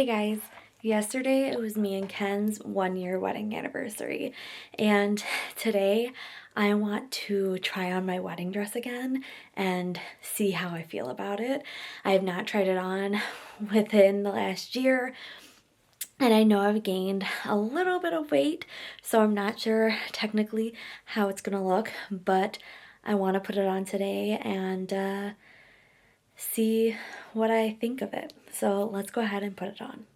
guys, yesterday it was me and Ken's 1-year wedding anniversary, and today I want to try on my wedding dress again and see how I feel about it. I have not tried it on within the last year, and I know I've gained a little bit of weight, so I'm not sure technically how it's gonna look, but I want to put it on today and see what I think of it. So let's go ahead and put it on.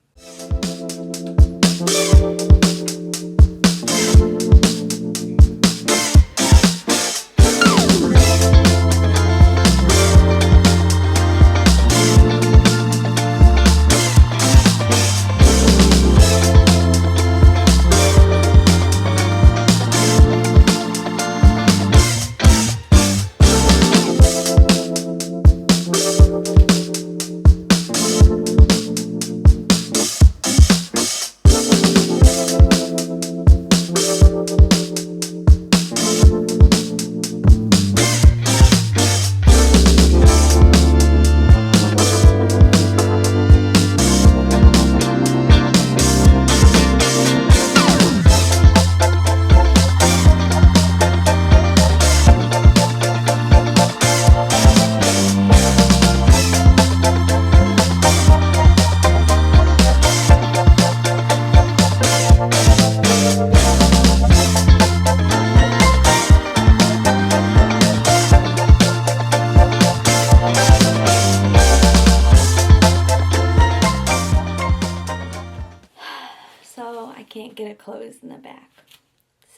So I can't get it closed in the back.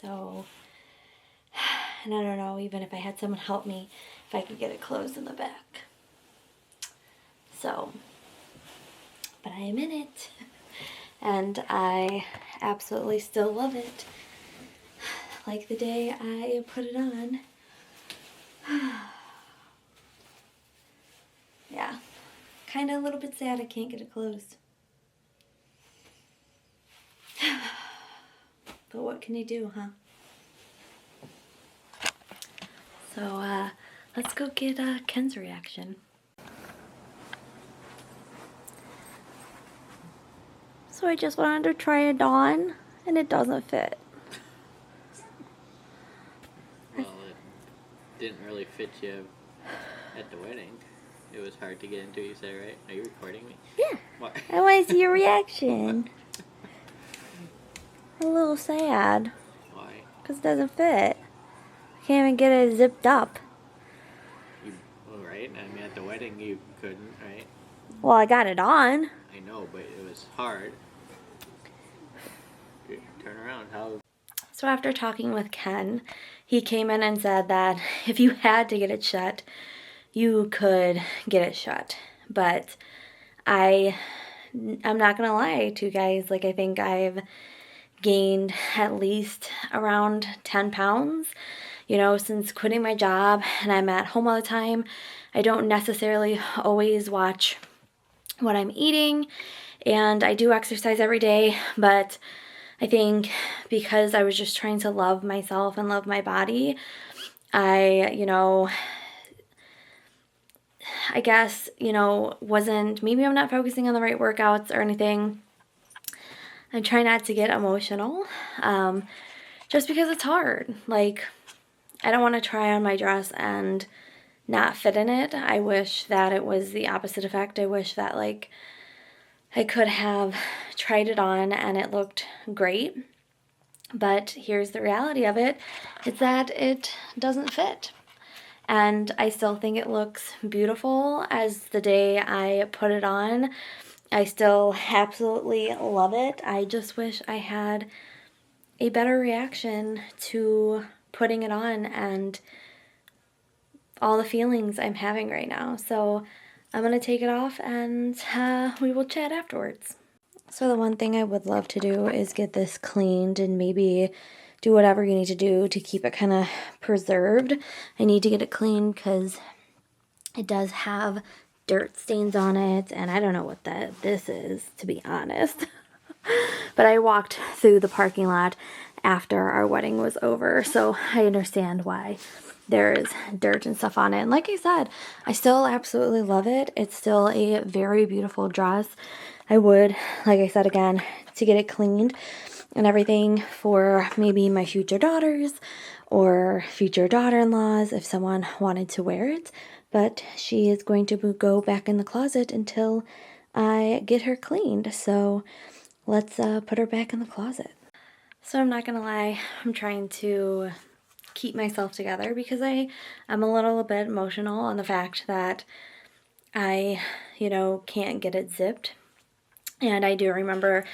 So, and I don't know even if I had someone help me if I could get it closed in the back. So, but I am in it. And I absolutely still love it. Like the day I put it on. Yeah, kind of a little bit sad I can't get it closed. But what can you do, huh? So, let's go get Ken's reaction. So I just wanted to try it on, and it doesn't fit. Well, it didn't really fit you at the wedding. It was hard to get into, you said, right? Are you recording me? Yeah. What? I want to see your reaction. A little sad. Why? Because it doesn't fit. I can't even get it zipped up. Right? I mean, at the wedding you couldn't, right? Well, I got it on. I know, but it was hard. Turn around. How? So after talking with Ken, he came in and said that if you had to get it shut, you could get it shut. But I'm not going to lie to you guys. Like, I think I've gained at least around 10 pounds, you know, since quitting my job, and I'm at home all the time. I don't necessarily always watch what I'm eating, and I do exercise every day, but I think because I was just trying to love myself and love my body, I guess, maybe I'm not focusing on the right workouts or anything. I try not to get emotional, just because it's hard. Like, I don't want to try on my dress and not fit in it. I wish that it was the opposite effect. I wish that, like, I could have tried it on and it looked great. But here's the reality of it. It's that it doesn't fit. And I still think it looks beautiful as the day I put it on. I still absolutely love it. I just wish I had a better reaction to putting it on and all the feelings I'm having right now. So I'm going to take it off and we will chat afterwards. So the one thing I would love to do is get this cleaned and maybe do whatever you need to do to keep it kind of preserved. I need to get it cleaned because it does have dirt stains on it, and I don't know what this is, to be honest. But I walked through the parking lot after our wedding was over, so I understand why there's dirt and stuff on it. And like I said, I still absolutely love it. It's still a very beautiful dress. I would, like I said again, to get it cleaned and everything for maybe my future daughters or future daughter-in-laws if someone wanted to wear it. But she is going to go back in the closet until I get her cleaned. So let's put her back in the closet. So I'm not gonna lie, I'm trying to keep myself together because I'm a little bit emotional on the fact that I, can't get it zipped. And I do remember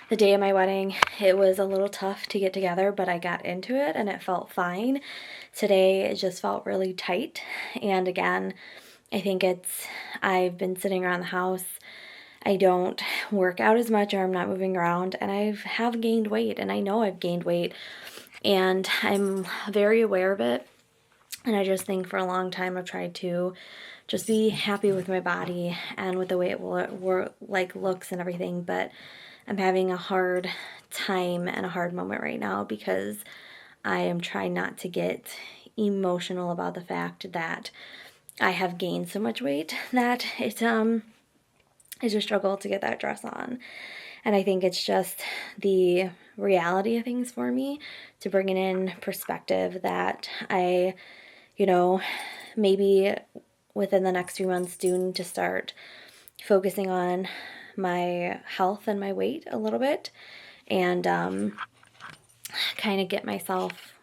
the day of my wedding, it was a little tough to get together, but I got into it and it felt fine. Today, it just felt really tight. And again, I think I've been sitting around the house. I don't work out as much or I'm not moving around, and I have gained weight, and I know I've gained weight, and I'm very aware of it. And I just think for a long time I've tried to just be happy with my body and with the way it looks and everything, but I'm having a hard time and a hard moment right now because I am trying not to get emotional about the fact that I have gained so much weight that it's a struggle to get that dress on. And I think it's just the reality of things for me to bring it in perspective that I, maybe within the next few months do need to start focusing on my health and my weight a little bit and kind of get myself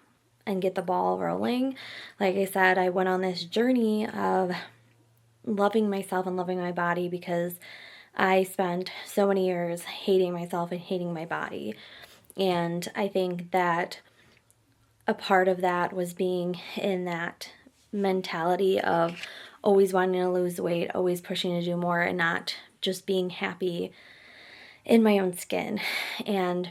and get the ball rolling. Like I said, I went on this journey of loving myself and loving my body because I spent so many years hating myself and hating my body. And I think that a part of that was being in that mentality of always wanting to lose weight, always pushing to do more, and not just being happy in my own skin. And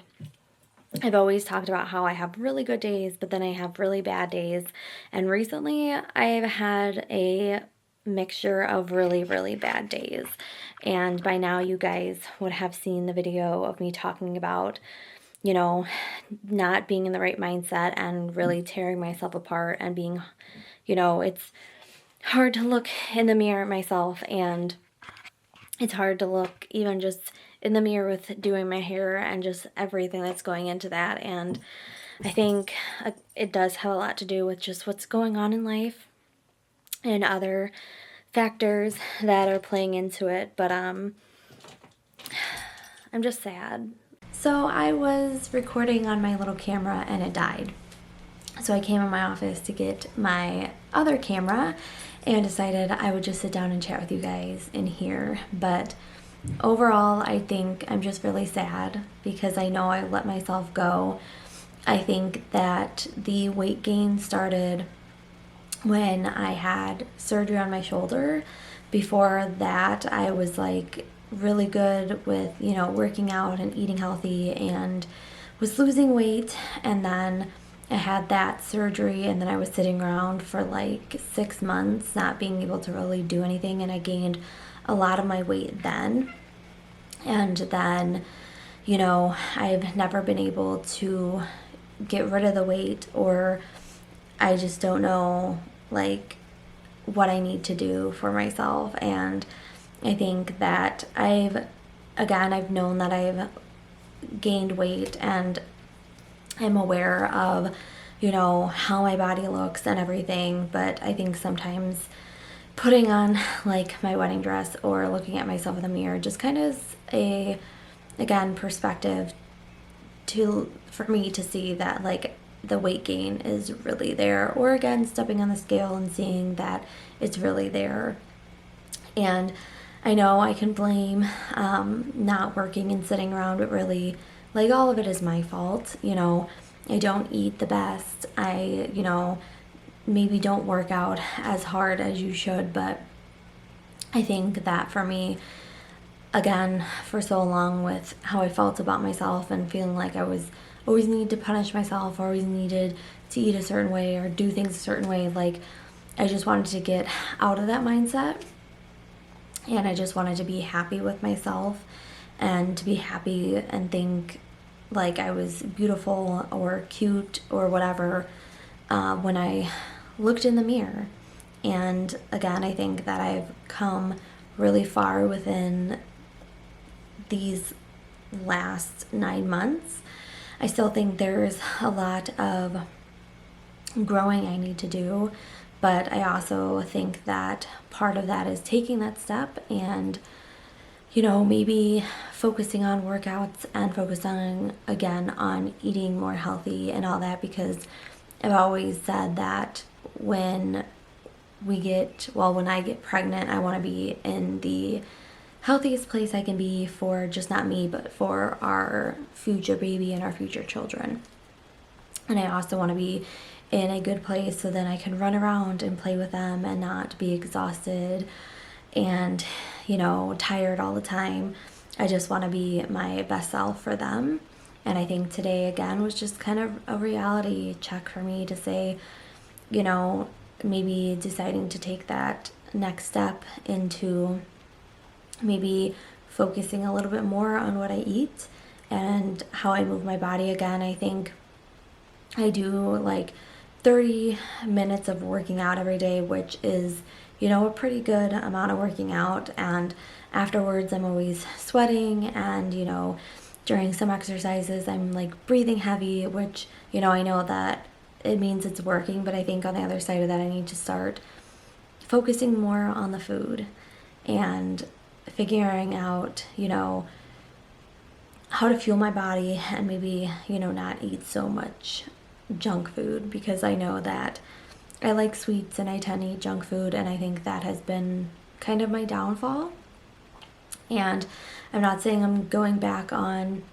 I've always talked about how I have really good days, but then I have really bad days. And recently I've had a mixture of really, really bad days. And by now you guys would have seen the video of me talking about, not being in the right mindset and really tearing myself apart and being, it's hard to look in the mirror at myself, and it's hard to look even just in the mirror with doing my hair and just everything that's going into that. And I think it does have a lot to do with just what's going on in life and other factors that are playing into it. But I'm just sad. So I was recording on my little camera and it died. So I came in my office to get my other camera and decided I would just sit down and chat with you guys in here. But overall, I think I'm just really sad because I know I let myself go. I think that the weight gain started when I had surgery on my shoulder. Before that, I was like really good with, working out and eating healthy and was losing weight. And then I had that surgery, and then I was sitting around for like 6 months not being able to really do anything, and I gained a lot of my weight then. And then, I've never been able to get rid of the weight, or I just don't know like what I need to do for myself. And I think that I've known that I've gained weight, and I'm aware of, how my body looks and everything. But I think sometimes putting on like my wedding dress or looking at myself in the mirror just kind of is perspective for me to see that like the weight gain is really there, or again stepping on the scale and seeing that it's really there. And I know I can blame not working and sitting around, but really like all of it is my fault. I don't eat the best. I maybe don't work out as hard as you should, but I think that for me, again, for so long with how I felt about myself and feeling like I was always needed to punish myself, or always needed to eat a certain way or do things a certain way, like I just wanted to get out of that mindset, and I just wanted to be happy with myself and to be happy and think like I was beautiful or cute or whatever when I looked in the mirror. And again, I think that I've come really far within these last 9 months. I still think there's a lot of growing I need to do, but I also think that part of that is taking that step and, maybe focusing on workouts and focusing again on eating more healthy and all that, because I've always said that when I get pregnant, I want to be in the healthiest place I can be for just not me, but for our future baby and our future children. And I also want to be in a good place so then I can run around and play with them and not be exhausted and, tired all the time. I just want to be my best self for them. And I think today, again, was just kind of a reality check for me to say, maybe deciding to take that next step into maybe focusing a little bit more on what I eat and how I move my body. Again, I think I do like 30 minutes of working out every day, which is, a pretty good amount of working out. And afterwards, I'm always sweating, and, during some exercises, I'm like breathing heavy, which, I know that it means it's working, but I think on the other side of that, I need to start focusing more on the food and figuring out, how to fuel my body and maybe, not eat so much junk food, because I know that I like sweets and I tend to eat junk food, and I think that has been kind of my downfall. And I'm not saying I'm going back on,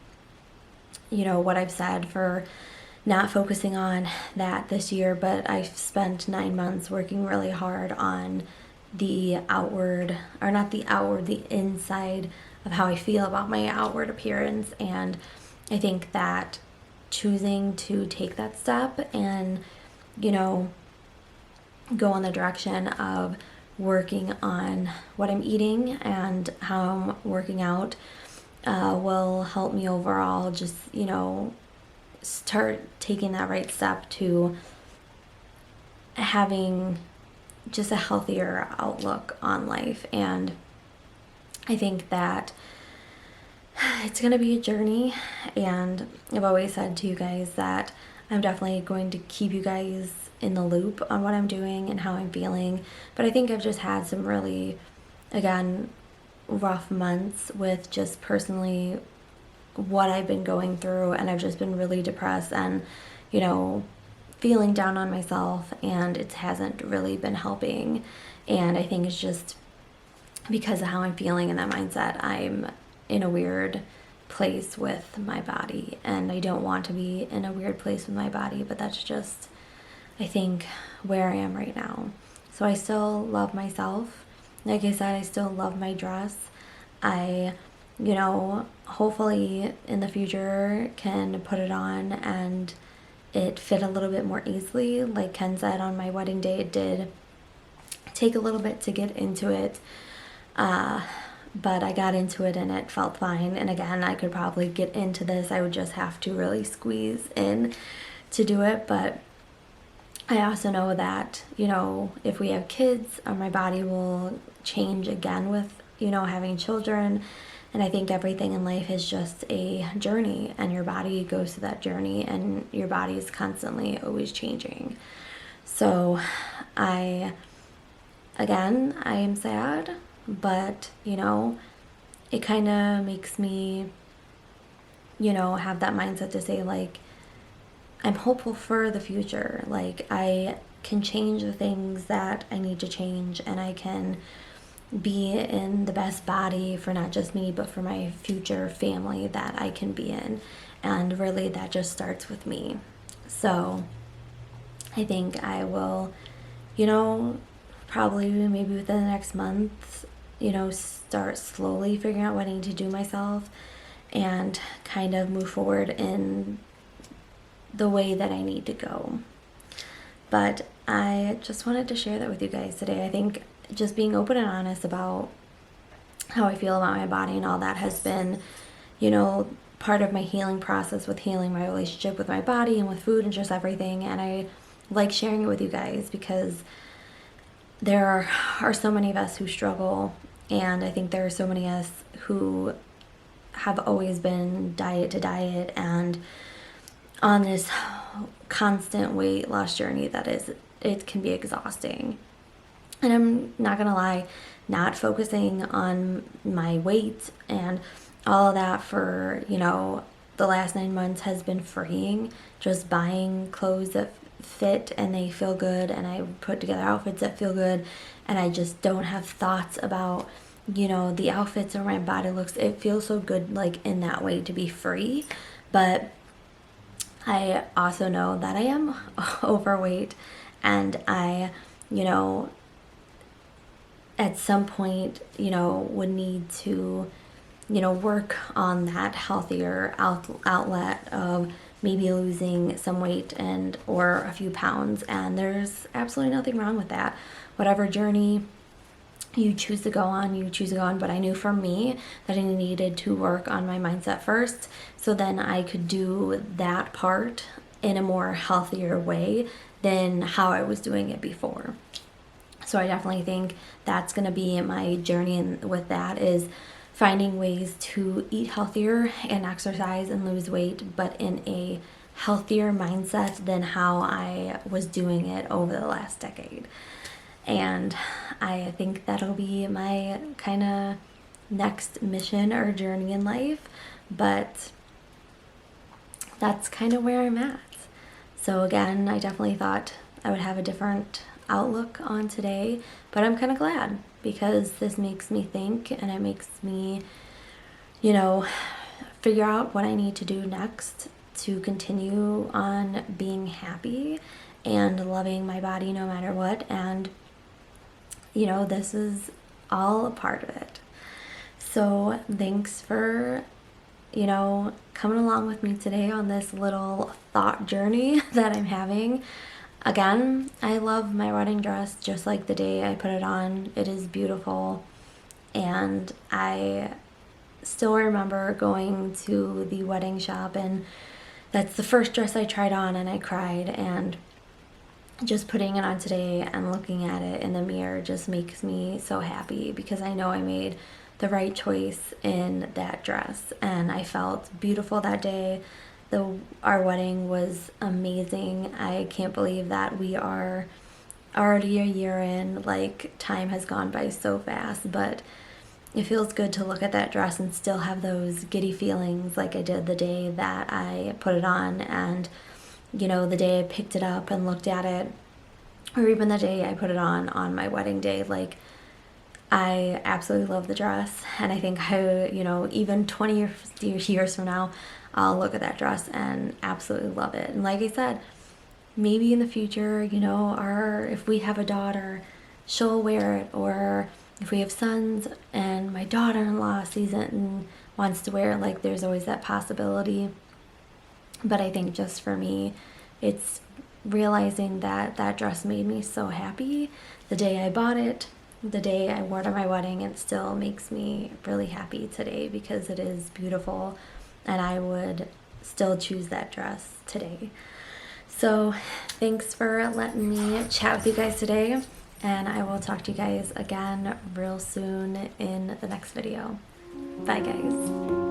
what I've said for not focusing on that this year, but I've spent 9 months working really hard on the inside of how I feel about my outward appearance. And I think that choosing to take that step and, go in the direction of working on what I'm eating and how I'm working out will help me overall just, start taking that right step to having just a healthier outlook on life. And I think that it's going to be a journey, and I've always said to you guys that I'm definitely going to keep you guys in the loop on what I'm doing and how I'm feeling. But I think I've just had some really, again, rough months with just personally what I've been going through, and I've just been really depressed and, feeling down on myself, and it hasn't really been helping. And I think it's just because of how I'm feeling in that mindset, I'm in a weird place with my body, and I don't want to be in a weird place with my body, but that's just, I think, where I am right now. So I still love myself. Like I said, I still love my dress. I, hopefully in the future can put it on and it fit a little bit more easily. Like Ken said, on my wedding day, it did take a little bit to get into it. But I got into it and it felt fine. And again, I could probably get into this. I would just have to really squeeze in to do it. But I also know that, if we have kids, my body will change again with, having children. And I think everything in life is just a journey, and your body goes through that journey, and your body is constantly always changing. So I am sad, but, it kind of makes me, have that mindset to say, like, I'm hopeful for the future. Like, I can change the things that I need to change, and I can be in the best body for not just me, but for my future family that I can be in. And really, that just starts with me. So I think I will, probably maybe within the next month, start slowly figuring out what I need to do myself and kind of move forward in the way that I need to go. But I just wanted to share that with you guys today. I think just being open and honest about how I feel about my body and all that has been, part of my healing process with healing my relationship with my body and with food and just everything. And I like sharing it with you guys because there are so many of us who struggle, and I think there are so many of us who have always been diet to diet and on this constant weight loss journey that is, it can be exhausting. And I'm not gonna lie, not focusing on my weight and all of that for, you know, the last 9 months has been freeing. Just buying clothes that fit and they feel good, and I put together outfits that feel good, and I just don't have thoughts about, you know, the outfits or my body looks. It feels so good, like, in that way, to be free. But I also know that I am overweight, and I, you know, at some point, you know, would need to, you know, work on that healthier outlet of maybe losing some weight and or a few pounds. And there's absolutely nothing wrong with that. Whatever journey you choose to go on, you choose to go on. But I knew for me that I needed to work on my mindset first, so then I could do that part in a more healthier way than how I was doing it before. So I definitely think that's going to be my journey, and with that is finding ways to eat healthier and exercise and lose weight, but in a healthier mindset than how I was doing it over the last decade. And I think that'll be my kind of next mission or journey in life, but that's kind of where I'm at. So again, I definitely thought I would have a different outlook on today, but I'm kind of glad, because this makes me think, and it makes me, you know, figure out what I need to do next to continue on being happy and loving my body no matter what. And, you know, this is all a part of it. So thanks for, you know, coming along with me today on this little thought journey that I'm having. Again, I love my wedding dress just like the day I put it on. It is beautiful. And I still remember going to the wedding shop, and that's the first dress I tried on, and I cried. And just putting it on today and looking at it in the mirror just makes me so happy, because I know I made the right choice in that dress, and I felt beautiful that day. Our wedding was amazing. I can't believe that we are already a year in. Like, time has gone by so fast, but it feels good to look at that dress and still have those giddy feelings like I did the day that I put it on, and, you know, the day I picked it up and looked at it, or even the day I put it on my wedding day. Like, I absolutely love the dress, and I think you know, even 20 years from now, I'll look at that dress and absolutely love it. And like I said, maybe in the future, you know, if we have a daughter, she'll wear it, or if we have sons and my daughter-in-law sees it and wants to wear it, like, there's always that possibility. But I think just for me, it's realizing that that dress made me so happy the day I bought it, the day I wore it at my wedding, and it still makes me really happy today because it is beautiful, and I would still choose that dress today. So thanks for letting me chat with you guys today, and I will talk to you guys again real soon in the next video. Bye, guys.